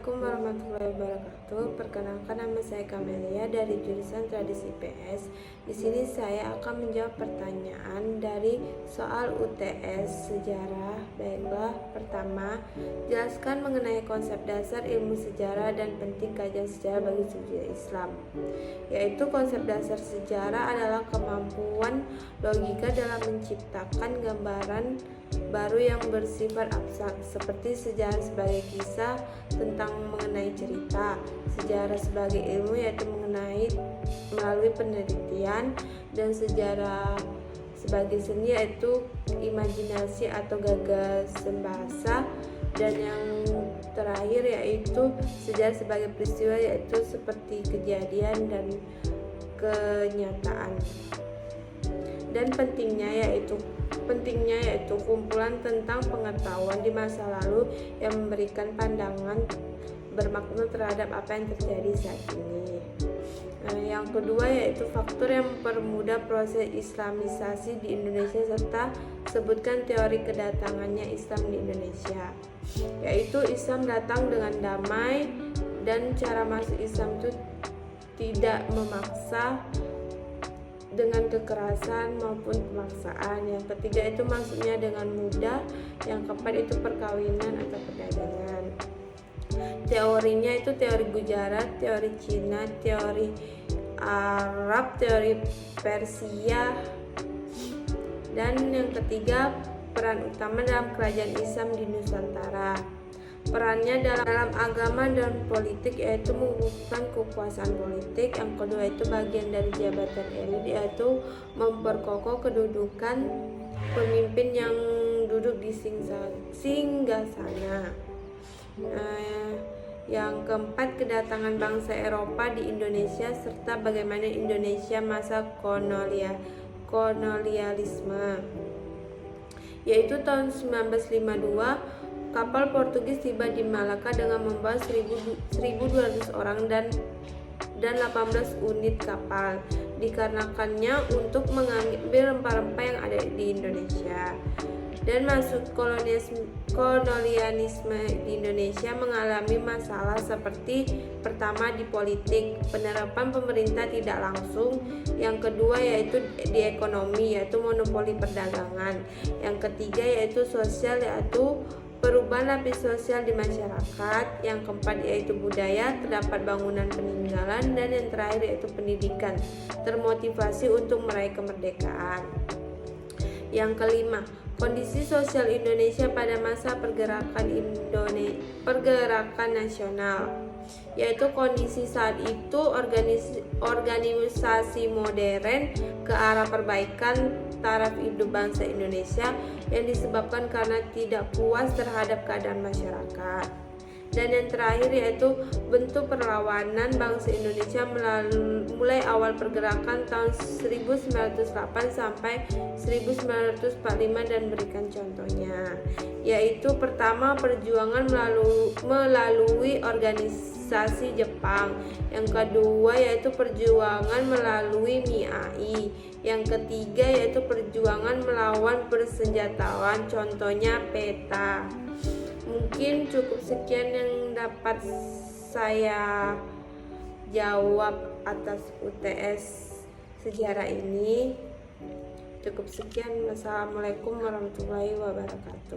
Assalamualaikum warahmatullahi wabarakatuh. Perkenalkan, nama saya Kamelia dari jurusan Tradisi PS. Di sini saya akan menjawab pertanyaan dari soal UTS sejarah. Baiklah, pertama, jelaskan mengenai konsep dasar ilmu sejarah dan penting kajian sejarah bagi studi Islam. Yaitu konsep dasar sejarah adalah kemampuan logika dalam menciptakan gambaran baru yang bersifat abstrak, seperti sejarah sebagai kisah tentang mengenai cerita, sejarah sebagai ilmu yaitu mengenai melalui penelitian, dan sejarah sebagai seni yaitu imajinasi atau gagasan bahasa, dan yang terakhir yaitu sejarah sebagai peristiwa yaitu seperti kejadian dan kenyataan. Dan pentingnya yaitu kumpulan tentang pengetahuan di masa lalu yang memberikan pandangan bermakna terhadap apa yang terjadi saat ini. Yang kedua yaitu faktor yang mempermudah proses islamisasi di Indonesia, serta sebutkan teori kedatangannya Islam di Indonesia, yaitu Islam datang dengan damai dan cara masuk Islam itu tidak memaksa dengan kekerasan maupun pemaksaan. Yang ketiga itu masuknya dengan mudah. Yang keempat itu perkawinan atau perdagangan. Teorinya itu teori Gujarat, teori Cina, teori Arab, teori Persia. Dan yang ketiga, peran utama dalam kerajaan Islam di Nusantara. Perannya dalam agama dan politik yaitu mengukuhkan kekuasaan politik. Yang kedua itu bagian dari jabatan elit, yaitu memperkokoh kedudukan pemimpin yang duduk di singgasana. Yang keempat, kedatangan bangsa Eropa di Indonesia serta bagaimana Indonesia masa kolonialisme, yaitu tahun 1952 kapal Portugis tiba di Malaka dengan membawa 1.200 orang dan 18 unit kapal. Dikarenakannya untuk mengambil rempah-rempah yang ada di Indonesia. Dan masuk kolonialisme di Indonesia mengalami masalah seperti pertama di politik, penerapan pemerintah tidak langsung. Yang kedua yaitu di ekonomi, yaitu monopoli perdagangan. Yang ketiga yaitu sosial, yaitu perubahan lapis sosial di masyarakat. Yang keempat yaitu budaya, terdapat bangunan peninggalan. Dan yang terakhir yaitu pendidikan, termotivasi untuk meraih kemerdekaan. Yang kelima, kondisi sosial Indonesia pada masa pergerakan nasional, yaitu kondisi saat itu organisasi modern ke arah perbaikan taraf hidup bangsa Indonesia yang disebabkan karena tidak puas terhadap keadaan masyarakat. Dan yang terakhir yaitu bentuk perlawanan bangsa Indonesia mulai awal pergerakan tahun 1908 sampai 1945, dan berikan contohnya, yaitu pertama perjuangan melalui organisasi Jepang, yang kedua yaitu perjuangan melalui MIAI, yang ketiga yaitu perjuangan melawan persenjataan, contohnya PETA. Mungkin cukup sekian yang dapat saya jawab atas UTS sejarah ini. Cukup sekian. Wassalamualaikum warahmatullahi wabarakatuh.